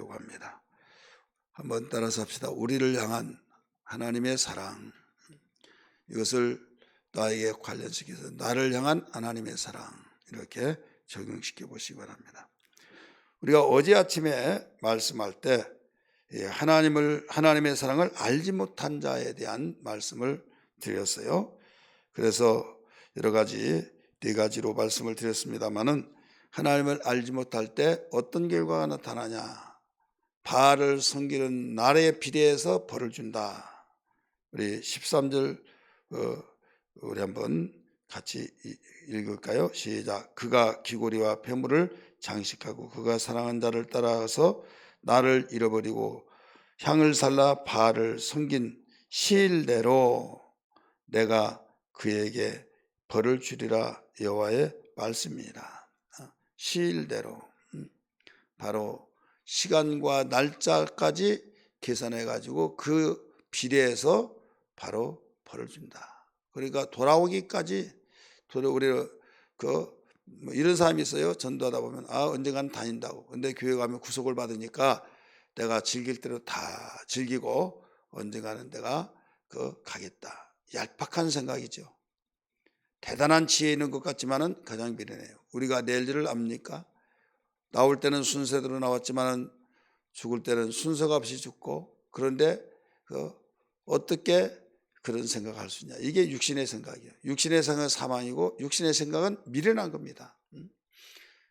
하려고 합니다. 한번 따라서 합시다. 우리를 향한 하나님의 사랑. 이것을 나에게 관련시켜서 나를 향한 하나님의 사랑, 이렇게 적용시켜 보시기 바랍니다. 우리가 어제 아침에 말씀할 때 하나님의 사랑을 알지 못한 자에 대한 말씀을 드렸어요. 그래서 여러 가지, 네 가지로 말씀을 드렸습니다마는, 하나님을 알지 못할 때 어떤 결과가 나타나냐? 바알을 섬기는 날에 비례해서 벌을 준다. 우리 13절 우리 한번 같이 읽을까요? 시작. 그가 귀고리와 폐물을 장식하고 그가 사랑한 자를 따라서 나를 잃어버리고 향을 살라 바알을 섬긴 시일대로 내가 그에게 벌을 주리라. 여호와의 말씀이라. 시일대로, 바로 시간과 날짜까지 계산해 가지고 그 비례해서 바로 벌을 준다. 그러니까 돌아오기까지, 우리가 뭐 이런 사람이 있어요. 전도하다 보면 언젠가는 다닌다고. 근데 교회 가면 구속을 받으니까 내가 즐길 대로 다 즐기고 언젠가는 내가 가겠다. 얄팍한 생각이죠. 대단한 지혜 있는 것 같지만은 가장 미련해요. 우리가 내일 일을 압니까? 나올 때는 순서대로 나왔지만은 죽을 때는 순서가 없이 죽고, 그런데 어떻게 그런 생각을 할 수 있냐? 이게 육신의 생각이에요. 육신의 생각은 사망이고 육신의 생각은 미련한 겁니다.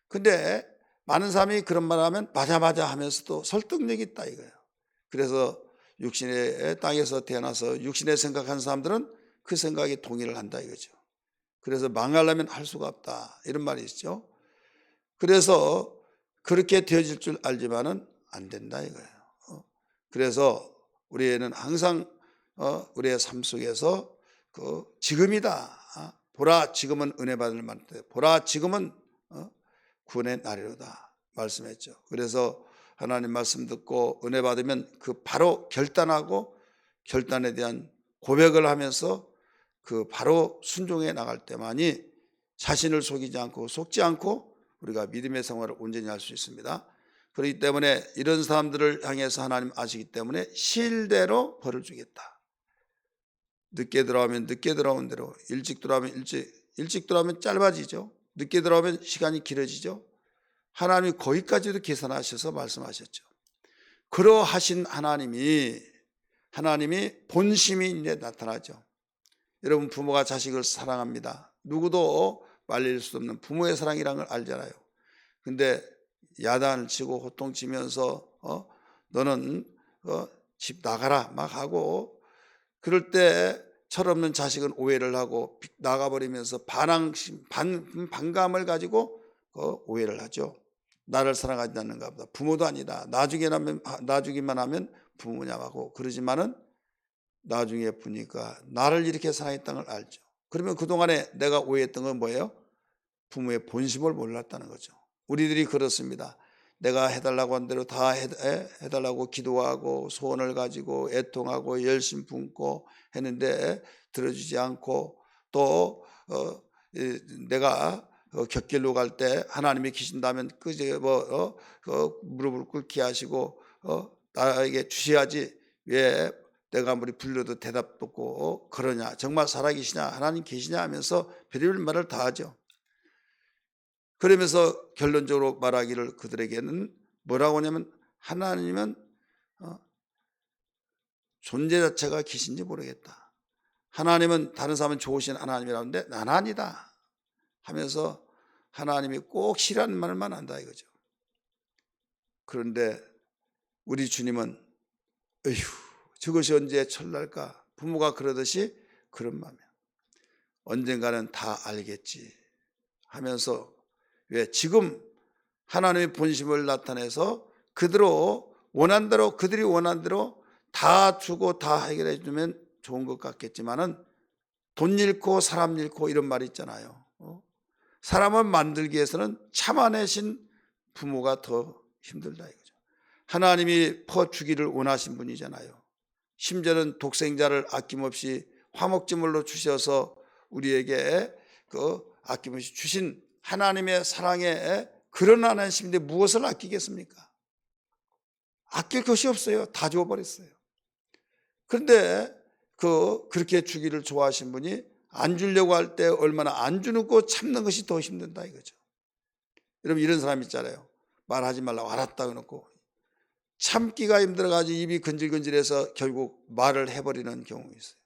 근데 많은 사람이 그런 말을 하면 맞아 하면서도 설득력이 있다 이거예요. 그래서 육신의 땅에서 태어나서 육신의 생각한 사람들은 그 생각에 동의를 한다 이거죠. 그래서 망하려면 할 수가 없다 이런 말이 있죠. 그래서 그렇게 되어질 줄 알지만은 안 된다 이거예요. 그래서 우리는 항상 우리의 삶 속에서 지금이다. 보라 지금은 은혜 받을 만때, 보라 지금은 구원의 날이로다 말씀했죠. 그래서 하나님 말씀 듣고 은혜 받으면 바로 결단하고 결단에 대한 고백을 하면서 바로 순종해 나갈 때만이 자신을 속이지 않고 속지 않고 우리가 믿음의 생활을 온전히 할 수 있습니다. 그렇기 때문에 이런 사람들을 향해서 하나님 아시기 때문에 시일대로 벌을 주겠다. 늦게 들어오면 늦게 들어온 대로, 일찍 들어오면 일찍 들어오면 짧아지죠. 늦게 들어오면 시간이 길어지죠. 하나님이 거기까지도 계산하셔서 말씀하셨죠. 그러하신 하나님이 본심이 이제 나타나죠. 여러분, 부모가 자식을 사랑합니다. 누구도 말릴 수 없는 부모의 사랑이라는 걸 알잖아요. 근데 야단을 치고 호통치면서 너는 집 나가라 막 하고, 그럴 때 철없는 자식은 오해를 하고 나가버리면서 반감을 가지고 오해를 하죠. 나를 사랑하지 않는가 보다. 부모도 아니다. 나주기만 하면 부모냐 하고 그러지만은 나중에 보니까 나를 이렇게 사랑했다는 걸 알죠. 그러면 그동안에 내가 오해했던 건 뭐예요? 부모의 본심을 몰랐다는 거죠. 우리들이 그렇습니다. 내가 해달라고 한 대로 다 해달라고 기도하고 소원을 가지고 애통하고 열심 품고 했는데 들어주지 않고, 또 내가 곁길로 갈 때 하나님이 계신다면 무릎을 꿇게 하시고 나에게 주셔야지 왜 내가 아무리 불러도 대답도 없고 그러냐, 정말 살아계시냐, 하나님 계시냐 하면서 별의별 말을 다 하죠. 그러면서 결론적으로 말하기를 그들에게는 뭐라고 하냐면, 하나님은 존재 자체가 계신지 모르겠다. 하나님은 다른 사람은 좋으신 하나님이라는데 난 아니다 하면서 하나님이 꼭 싫어하는 말만 한다 이거죠. 그런데 우리 주님은 에휴 저것이 언제 철날까, 부모가 그러듯이 그런 마음이야. 언젠가는 다 알겠지 하면서, 왜 지금 하나님의 본심을 나타내서 그들이 원한 대로 다 주고 다 해결해 주면 좋은 것 같겠지만은 돈 잃고 사람 잃고 이런 말이 있잖아요. 사람을 만들기 위해서는 참아내신 부모가 더 힘들다 이거죠. 하나님이 퍼주기를 원하신 분이잖아요. 심지어는 독생자를 아낌없이 화목제물로 주셔서 우리에게 아낌없이 주신 하나님의 사랑에 그런 하나님인데 무엇을 아끼겠습니까? 아낄 것이 없어요. 다 줘버렸어요. 그런데 그렇게 주기를 좋아하신 분이 안 주려고 할 때 얼마나 안 주는 거 참는 것이 더 힘든다 이거죠. 여러분 이런 사람 있잖아요. 말하지 말라고 알았다 그러고 참기가 힘들어가지고 입이 근질근질해서 결국 말을 해버리는 경우 있어요.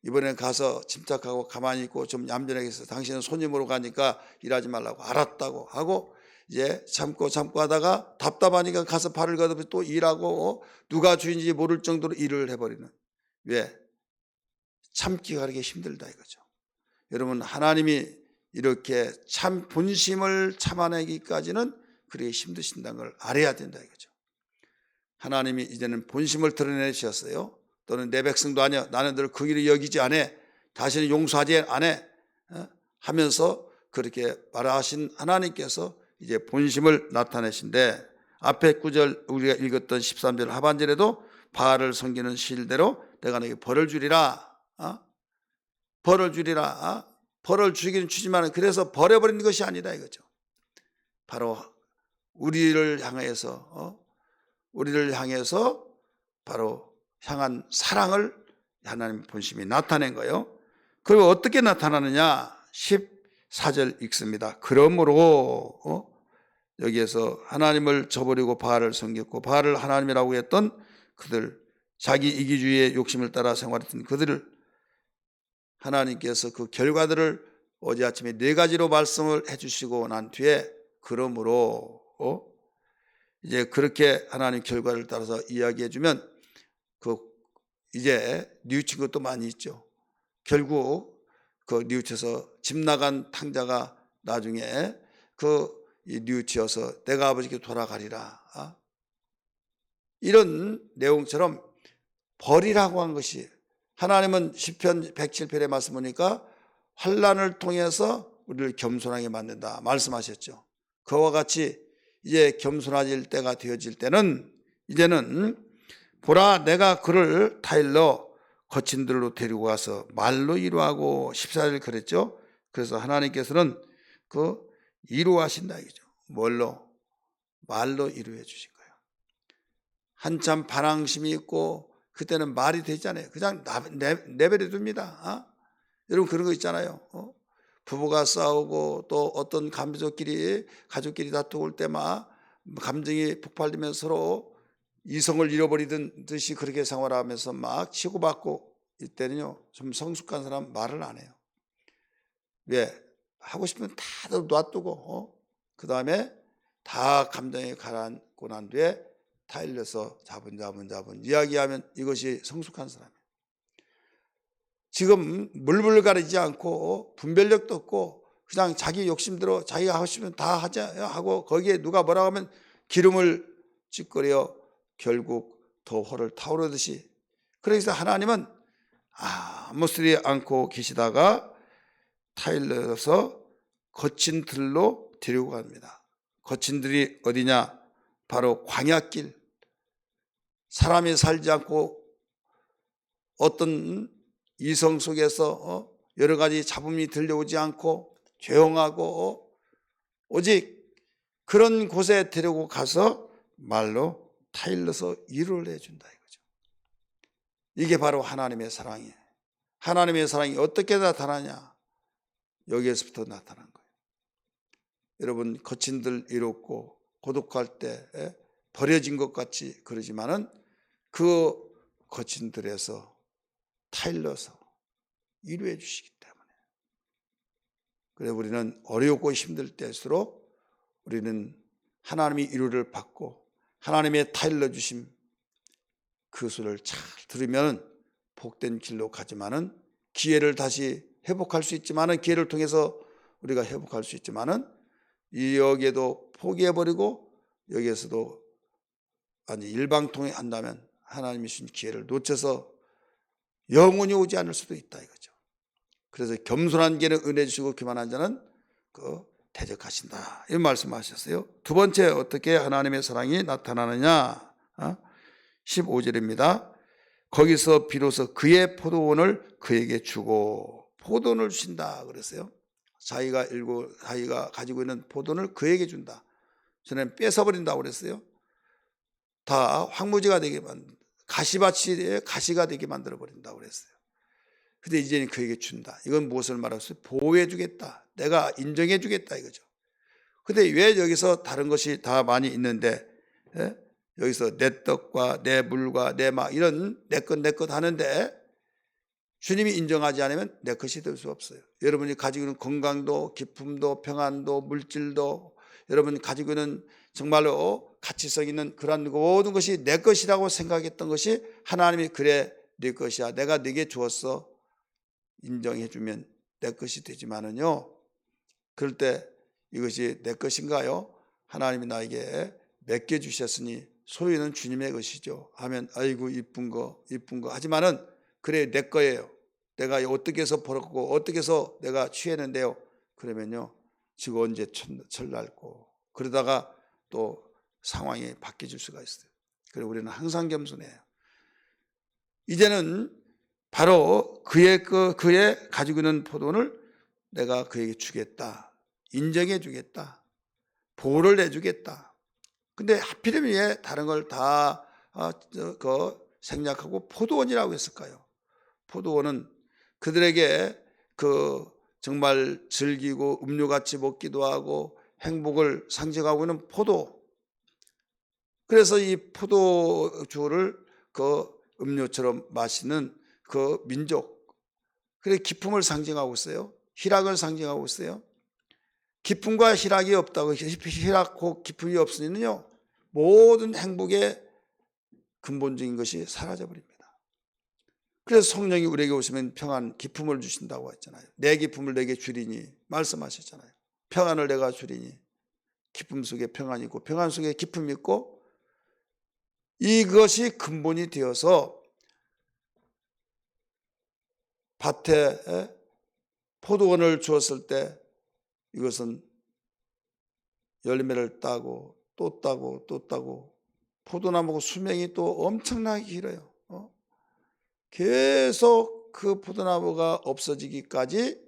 이번엔 가서 침착하고 가만히 있고 좀 얌전하게 해서 당신은 손님으로 가니까 일하지 말라고 알았다고 하고 이제 참고 하다가 답답하니까 가서 발을 걷어서 또 일하고 누가 주인인지 모를 정도로 일을 해버리는. 왜? 참기가 그렇게 힘들다 이거죠. 여러분 하나님이 이렇게 참 본심을 참아내기까지는 그렇게 힘드신다는 걸 알아야 된다 이거죠. 하나님이 이제는 본심을 드러내셨어요. 또는 내 백성도 아니야. 나는 너를 긍휼히 여기지 않아. 다시는 용서하지 않아. 하면서 그렇게 말하신 하나님께서 이제 본심을 나타내신데 앞에 9절 우리가 읽었던 13절 하반절에도 바알을 섬기는 실대로 내가 너에게 벌을 주리라. 벌을 주리라. 벌을 주기는 주지만 그래서 버려버리는 것이 아니다 이거죠. 바로 우리를 향해서 바로 향한 사랑을 하나님 본심이 나타낸 거예요. 그리고 어떻게 나타나느냐 14절 읽습니다. 그러므로 여기에서 하나님을 저버리고 바알을 섬겼고 바알을 하나님이라고 했던 그들 자기 이기주의의 욕심을 따라 생활했던 그들을 하나님께서 그 결과들을 어제 아침에 4가지로 말씀을 해주시고 난 뒤에 그러므로 이제 그렇게 하나님 결과를 따라서 이야기해 주면 이제 뉘우친 것도 많이 있죠. 결국 뉘우쳐서 집 나간 탕자가 나중에 뉘우치어서 내가 아버지께 돌아가리라. 이런 내용처럼 벌이라고 한 것이 하나님은 시편 107편의 말씀 보니까 환난을 통해서 우리를 겸손하게 만든다 말씀하셨죠. 그와 같이 이제 겸손해질 때가 되어질 때는 이제는 보라 내가 그를 타일러 거친 들로 데리고 가서 말로 이루하고 14절 그랬죠. 그래서 하나님께서는 이루하신다 이거죠. 뭘로? 말로 이루해 주신 거예요. 한참 반항심이 있고 그때는 말이 되잖아요. 그냥 내버려 둡니다. 여러분 그런 거 있잖아요. 부부가 싸우고 또 어떤 가족끼리 다투고 때 막 감정이 폭발되면서 서로 이성을 잃어버리던 듯이 그렇게 생활하면서 막 치고받고 이때는요 좀 성숙한 사람 말을 안 해요. 왜? 하고 싶으면 다 놔두고 그 다음에 다 감정이 가라앉고 난 뒤에 타일러서 자분 이야기하면 이것이 성숙한 사람이에요. 지금 물불 가리지 않고 분별력도 없고 그냥 자기 욕심대로 자기가 하고 싶으면 다 하자 하고 거기에 누가 뭐라고 하면 기름을 찌꺼려 결국 더火를 타오르듯이. 그래서 하나님은 아무 소리 않고 계시다가 타일러서 거친 들로 데리고 갑니다. 거친 들이 어디냐? 바로 광야길. 사람이 살지 않고 어떤 이성 속에서 여러 가지 잡음이 들려오지 않고 조용하고 오직 그런 곳에 데리고 가서 말로 타일러서 일을 해준다 이거죠. 이게 바로 하나님의 사랑이에요. 하나님의 사랑이 어떻게 나타나냐? 여기에서부터 나타난 거예요. 여러분 거친들 이롭고 고독할 때 버려진 것 같이 그러지만은 그 거친들에서 타일러서 이루해 주시기 때문에. 그래서 우리는 어렵고 힘들 때일수록 우리는 하나님의 이루를 받고 하나님의 타일러 주심 그 소리를 잘 들으면 복된 길로 가지만은 기회를 다시 회복할 수 있지만은 기회를 통해서 우리가 회복할 수 있지만은 여기에도 포기해버리고 여기에서도 일방통행 한다면 하나님이 주신 기회를 놓쳐서 영원히 오지 않을 수도 있다 이거죠. 그래서 겸손한 자는 은혜 주시고 교만한 자는 대적하신다 이런 말씀하셨어요. 두 번째 어떻게 하나님의 사랑이 나타나느냐 15절입니다. 거기서 비로소 그의 포도원을 그에게 주고 포도원을 주신다 그랬어요. 자기가 가지고 있는 포도원을 그에게 준다. 저는 뺏어버린다고 그랬어요. 다 황무지가 되게 가시밭이 가시가 되게 만들어 버린다고 그랬어요. 근데 이제는 그에게 준다. 이건 무엇을 말하겠어요? 보호해 주겠다. 내가 인정해 주겠다 이거죠. 근데 왜 여기서 다른 것이 다 많이 있는데, 예? 여기서 내 떡과 내 물과 내 막 이런 내 것 하는데 주님이 인정하지 않으면 내 것이 될 수 없어요. 여러분이 가지고 있는 건강도 기쁨도 평안도 물질도 여러분이 가지고 있는 정말로 가치성 있는 그런 모든 것이 내 것이라고 생각했던 것이 하나님이 그래 네 것이야. 내가 네게 주었어. 인정해 주면 내 것이 되지만은요. 그럴 때 이것이 내 것인가요? 하나님이 나에게 맡겨 주셨으니 소유는 주님의 것이죠. 하면 아이고 이쁜 거 하지만은 그래 내 거예요. 내가 어떻게 해서 벌었고 어떻게 해서 내가 취했는데요. 그러면요 지금 언제 철날고 그러다가 또 상황이 바뀌어질 수가 있어요. 그래서 우리는 항상 겸손해요. 이제는 바로 그의 가지고 있는 포도를 내가 그에게 주겠다. 인정해 주겠다. 보호를 해주겠다. 근데 하필이면 왜 다른 걸 다 생략하고 포도원이라고 했을까요? 포도원은 그들에게 정말 즐기고 음료같이 먹기도 하고 행복을 상징하고 있는 포도. 그래서 이 포도주를 음료처럼 마시는 민족. 그래 기쁨을 상징하고 있어요. 희락을 상징하고 있어요. 기쁨과 희락이 없다고, 희락과 기쁨이 없으면요 모든 행복의 근본적인 것이 사라져버립니다. 그래서 성령이 우리에게 오시면 평안, 기쁨을 주신다고 했잖아요. 내 기쁨을 내게 주리니 말씀하셨잖아요. 평안을 내가 주리니 기쁨 속에 평안이 있고 평안 속에 기쁨이 있고 이것이 근본이 되어서 밭에 포도원을 주었을 때 이것은 열매를 따고 또 따고 또 따고 포도나무 수명이 또 엄청나게 길어요. 계속 그 포도나무가 없어지기까지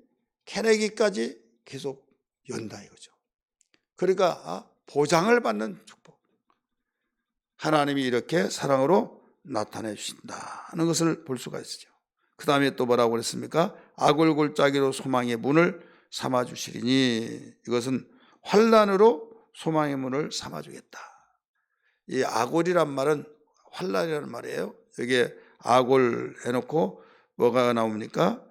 캐내기까지 계속 연다 이거죠. 그러니까 보장을 받는 축복. 하나님이 이렇게 사랑으로 나타내 주신다는 것을 볼 수가 있죠. 그 다음에 또 뭐라고 그랬습니까? 악을 골짜기로 소망의 문을 삼아 주시리니 이것은 환난으로 소망의 문을 삼아 주겠다. 이 악골이란 말은 환난이라는 말이에요. 여기에 악골 해놓고 뭐가 나옵니까?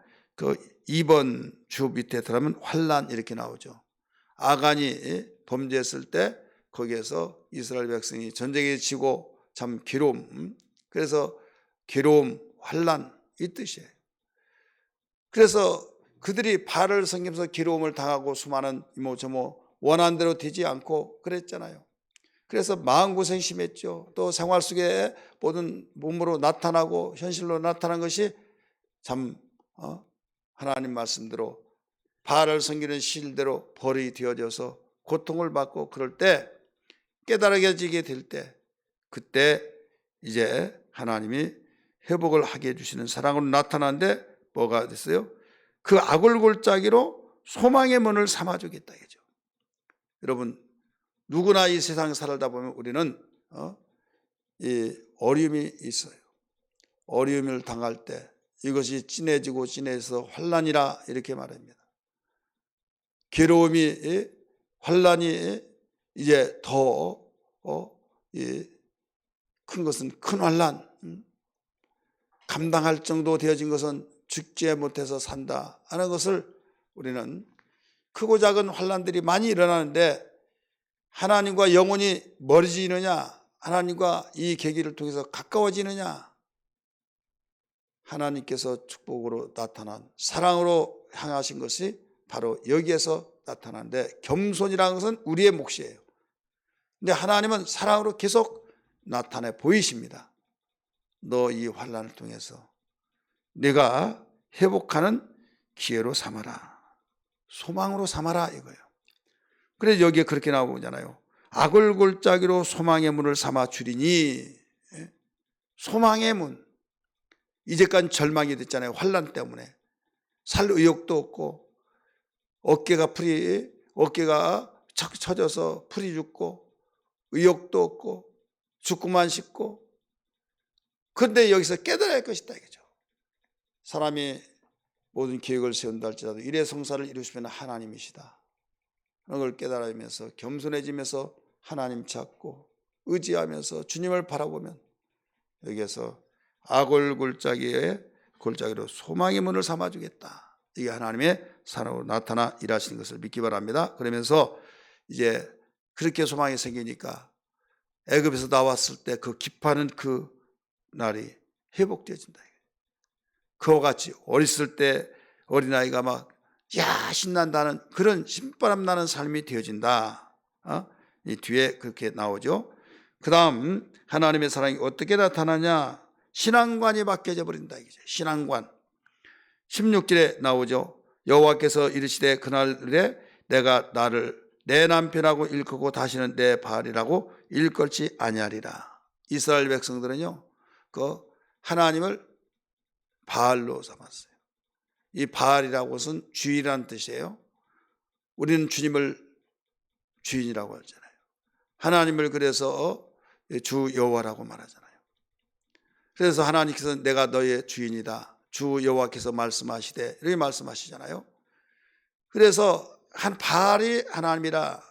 2번 주 밑에 들어가면 환난 이렇게 나오죠. 아간이 범죄했을 때 거기에서 이스라엘 백성이 전쟁에 지고 참 괴로움, 그래서 괴로움, 환난 이 뜻이에요. 그래서 그들이 바알을 섬기면서 괴로움을 당하고 수많은 이모저모 원한 대로 되지 않고 그랬잖아요. 그래서 마음고생이 심했죠. 또 생활 속에 모든 몸으로 나타나고 현실로 나타난 것이 참 하나님 말씀대로 바알을 섬기는 실대로 벌이 되어져서 고통을 받고 그럴 때 깨달아지게 될 때 그때 이제 하나님이 회복을 하게 해주시는 사랑으로 나타나는데 뭐가 됐어요? 그 악을 골짜기로 소망의 문을 삼아주겠다 이거죠. 여러분 누구나 이 세상에 살다 보면 우리는 이 어려움이 있어요. 어려움을 당할 때 이것이 진해지고 진해서 환난이라 이렇게 말합니다. 괴로움이 환난이 이제 더 큰 것은 큰 환난, 감당할 정도 되어진 것은 죽지 못해서 산다 하는 것을 우리는 크고 작은 환난들이 많이 일어나는데 하나님과 영혼이 멀어지느냐 하나님과 이 계기를 통해서 가까워지느냐 하나님께서 축복으로 나타난 사랑으로 향하신 것이 바로 여기에서 나타나는데 겸손이라는 것은 우리의 몫이에요. 근데 하나님은 사랑으로 계속 나타내 보이십니다. 너 이 환난을 통해서 내가 회복하는 기회로 삼아라. 소망으로 삼아라 이거예요. 그래서 여기에 그렇게 나오잖아요. 악을 골짜기로 소망의 문을 삼아 주리니 소망의 문. 이제까지 절망이 됐잖아요. 환난 때문에. 살 의욕도 없고 어깨가 처져서 풀이 죽고 의욕도 없고 죽고만 싶고. 그런데 여기서 깨달아야 할 것이다 이거죠. 사람이 모든 계획을 세운다 할지라도 일의 성사를 이루시면 하나님이시다. 그런 걸 깨달으면서 겸손해지면서 하나님 찾고 의지하면서 주님을 바라보면 여기에서 악을 골짜기로 소망의 문을 삼아주겠다. 이게 하나님의 사랑으로 나타나 일하시는 것을 믿기 바랍니다. 그러면서 이제 그렇게 소망이 생기니까 애굽에서 나왔을 때 그 기뻐하는 그 날이 회복되어진다. 그와 같이 어렸을 때 어린아이가 막 신난다는 그런 신바람 나는 삶이 되어진다. 이 뒤에 그렇게 나오죠. 그 다음 하나님의 사랑이 어떻게 나타나냐. 신앙관이 바뀌어져 버린다. 신앙관 16절에 나오죠. 여호와께서 이르시되 그날에 내가 나를 내 남편하고 일컫고 다시는 내 바알이라고 일컬지 아니하리라. 이스라엘 백성들은요 그 하나님을 바알로 삼았어요. 이 바알이라고 것은 주인이라는 뜻이에요. 우리는 주님을 주인이라고 하잖아요. 하나님을 그래서 주 여호와라고 말하잖아요. 그래서 하나님께서 내가 너의 주인이다. 주 여호와께서 말씀하시되 이렇게 말씀하시잖아요. 그래서 바알이 하나님이라.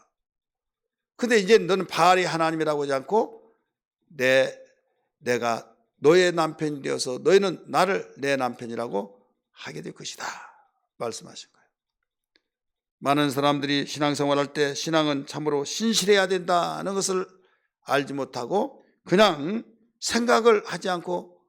근데 이제 너는 바알이 하나님이라고 하지 않고 내가 너의 남편이 되어서 너희는 나를 내 남편이라고 하게 될 것이다 말씀하신 거예요. 많은 사람들이 신앙생활할 때 신앙은 참으로 신실해야 된다는 것을 알지 못하고 그냥 생각을 하지 않고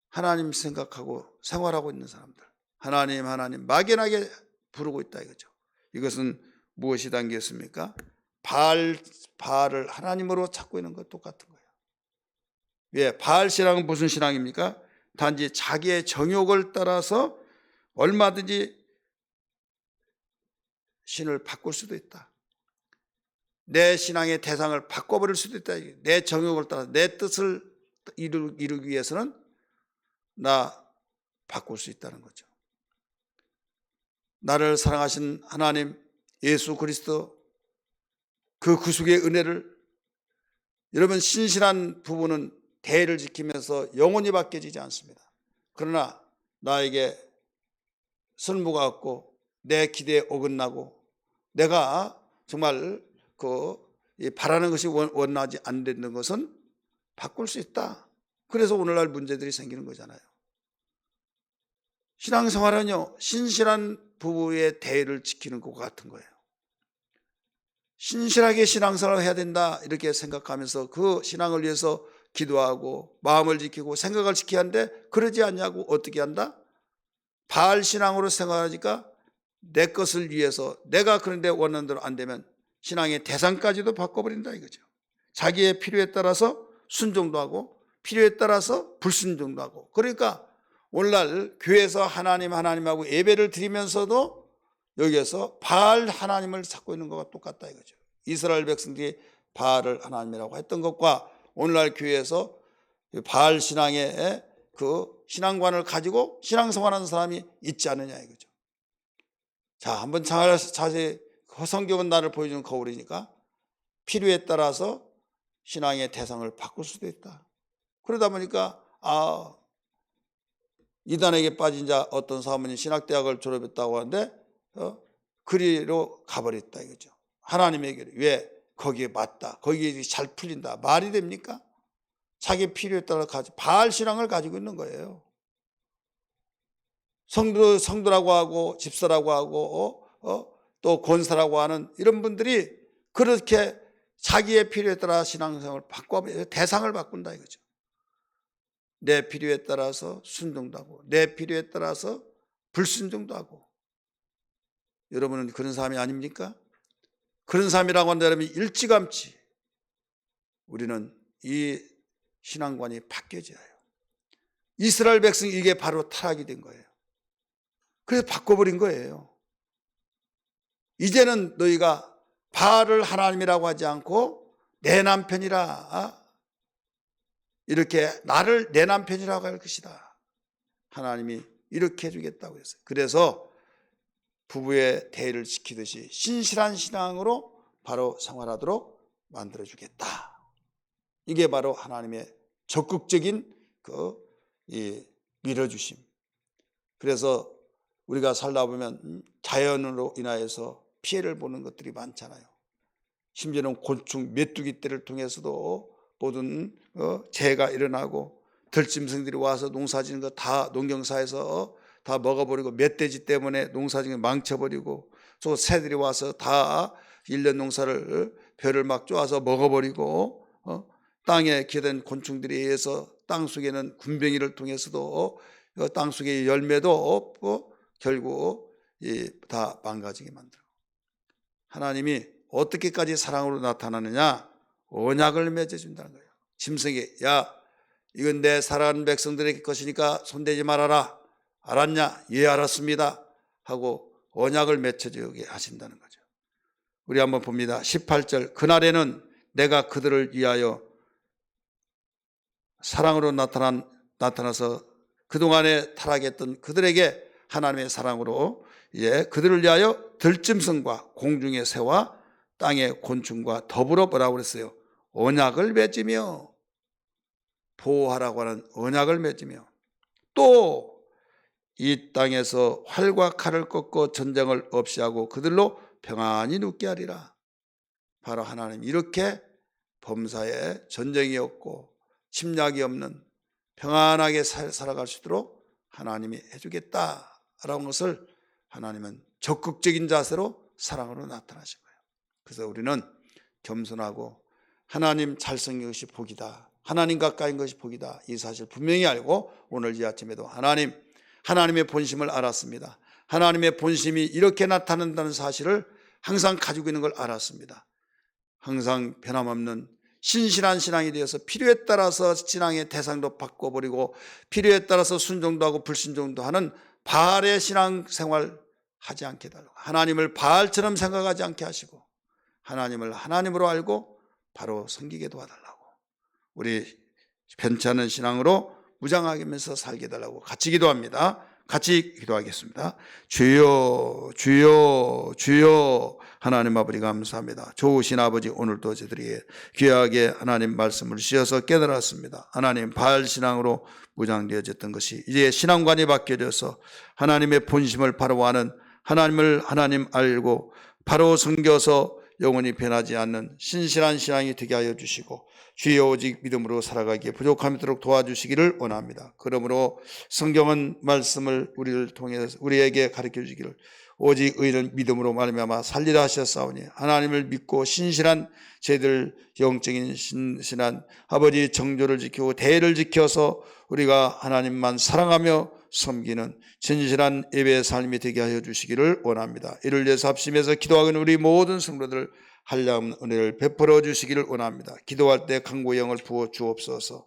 하나님 생각하고 생활하고 있는 사람들, 하나님 막연하게 부르고 있다 이거죠. 이것은 무엇이 담겼습니까? 바알을 하나님으로 찾고 있는 것 똑같은 거예요. 왜? 바알 신앙은 무슨 신앙입니까? 단지 자기의 정욕을 따라서 얼마든지 신을 바꿀 수도 있다. 내 신앙의 대상을 바꿔버릴 수도 있다. 내 정욕을 따라 내 뜻을 이루기 위해서는 나 바꿀 수 있다는 거죠. 나를 사랑하신 하나님 예수 그리스도 그 구속의 은혜를 여러분 신실한 부부는 대의를 지키면서 영원히 바뀌어지지 않습니다. 그러나 나에게 설무가 없고 내 기대에 어긋나고 내가 정말 바라는 것이 원하지 않는 것은 바꿀 수 있다. 그래서 오늘날 문제들이 생기는 거잖아요. 신앙생활은요 신실한 부부의 대의를 지키는 것 같은 거예요. 신실하게 신앙생활을 해야 된다 이렇게 생각하면서 그 신앙을 위해서 기도하고 마음을 지키고 생각을 지켜야 하는데 그러지 않냐고 어떻게 한다? 바알 신앙으로 생각하니까 내 것을 위해서 내가 그런데 원하는 대로 안 되면 신앙의 대상까지도 바꿔버린다 이거죠. 자기의 필요에 따라서 순종도 하고 필요에 따라서 불순종도 하고. 그러니까 오늘날 교회에서 하나님하고 예배를 드리면서도 여기에서 바알 하나님을 찾고 있는 것과 똑같다 이거죠. 이스라엘 백성들이 바알을 하나님이라고 했던 것과 오늘날 교회에서 바알 신앙의 그 신앙관을 가지고 신앙생활하는 사람이 있지 않느냐 이거죠. 자, 한번 자세히 성경은 나를 보여주는 거울이니까 필요에 따라서 신앙의 대상을 바꿀 수도 있다. 그러다 보니까 이단에게 빠진 자 어떤 사모님 신학대학을 졸업했다고 하는데 그리로 가버렸다 이거죠. 하나님에게 왜? 거기에 맞다. 거기에 잘 풀린다. 말이 됩니까? 자기 필요에 따라 바알 신앙을 가지고 있는 거예요. 성도라고 하고 집사라고 하고 또 권사라고 하는 이런 분들이 그렇게 자기의 필요에 따라 신앙생활을 대상을 바꾼다 이거죠. 내 필요에 따라서 순종도 하고 내 필요에 따라서 불순종도 하고. 여러분은 그런 사람이 아닙니까? 그런 사람이라고 한다 여러분 일찌감치 우리는 이 신앙관이 바뀌어져야 해요. 이스라엘 백성이 이게 바로 타락이 된 거예요. 그래서 바꿔버린 거예요. 이제는 너희가 바알을 하나님이라고 하지 않고 내 남편이라 이렇게 나를 내 남편이라고 할 것이다. 하나님이 이렇게 해주겠다고 했어요. 그래서 부부의 대의를 지키듯이 신실한 신앙으로 바로 생활하도록 만들어주겠다. 이게 바로 하나님의 적극적인 이 밀어주심. 그래서 우리가 살다 보면 자연으로 인하여서 피해를 보는 것들이 많잖아요. 심지어는 곤충, 메뚜기 떼를 통해서도 모든 재해가 일어나고, 들짐승들이 와서 농사지는 거 다 농경사에서 다 먹어버리고, 멧돼지 때문에 농사지는 거 망쳐버리고, 또 새들이 와서 다 일년 농사를 벼를 막 쪼아서 먹어버리고, 땅에 기던 곤충들에 의해서 땅속에는 군뱅이를 통해서도 땅속의 열매도 없고 결국 다 망가지게 만들고, 하나님이 어떻게까지 사랑으로 나타나느냐? 언약을 맺어준다는 거예요. 짐승에게, 야, 이건 내 사랑하는 백성들의 것이니까 손대지 말아라. 알았냐? 예, 알았습니다 하고 언약을 맺어주게 하신다는 거죠. 우리 한번 봅니다. 18절, 그날에는 내가 그들을 위하여 사랑으로 나타나서 그동안에 타락했던 그들에게 하나님의 사랑으로 그들을 위하여 들짐승과 공중의 새와 땅의 곤충과 더불어 뭐라고 그랬어요? 언약을 맺으며, 보호하라고 하는 언약을 맺으며, 또 이 땅에서 활과 칼을 꺾고 전쟁을 없이 하고 그들로 평안히 눕게 하리라. 바로 하나님 이렇게 범사에 전쟁이 없고 침략이 없는 평안하게 살아갈 수 있도록 하나님이 해주겠다라는 것을 하나님은 적극적인 자세로 사랑으로 나타나신 거예요. 그래서 우리는 겸손하고 하나님 잘 섬기는 것이 복이다, 하나님 가까이인 것이 복이다, 이 사실 분명히 알고 오늘 이 아침에도 하나님의 본심을 알았습니다. 하나님의 본심이 이렇게 나타난다는 사실을 항상 가지고 있는 걸 알았습니다. 항상 변함없는 신실한 신앙이 되어서 필요에 따라서 신앙의 대상도 바꿔버리고 필요에 따라서 순종도 하고 불순종도 하는 바알의 신앙생활 하지 않게 달라고, 하나님을 바알처럼 생각하지 않게 하시고 하나님을 하나님으로 알고 바로 섬기게 도와달라고, 우리 변치 않은 신앙으로 무장하면서 살게 해달라고 같이 기도합니다. 같이 기도하겠습니다. 주여 주여 주여. 하나님 아버지 감사합니다. 좋으신 아버지, 오늘도 저희들에게 귀하게 하나님 말씀을 주셔서 깨달았습니다. 하나님 바알 신앙으로 무장되어졌던 것이 이제 신앙관이 바뀌어져서 하나님의 본심을 바로 아는, 하나님을 하나님 알고 바로 섬겨서 영원히 변하지 않는 신실한 신앙이 되게 하여 주시고, 주여 오직 믿음으로 살아가기에 부족함이 있도록 도와주시기를 원합니다. 그러므로 성경은 말씀을 우리를 통해서 우리에게 가르쳐 주기를, 오직 의는 믿음으로 말미암아 살리라 하셨사오니, 하나님을 믿고 신실한 저희들 영적인 신실한 아버지 정조를 지키고 대의를 지켜서 우리가 하나님만 사랑하며 섬기는 진실한 예배의 삶이 되게 하여 주시기를 원합니다. 이를 위해서 합심해서 기도하는 우리 모든 성도들 한량 은혜를 베풀어 주시기를 원합니다. 기도할 때 강구의 영을 부어 주옵소서.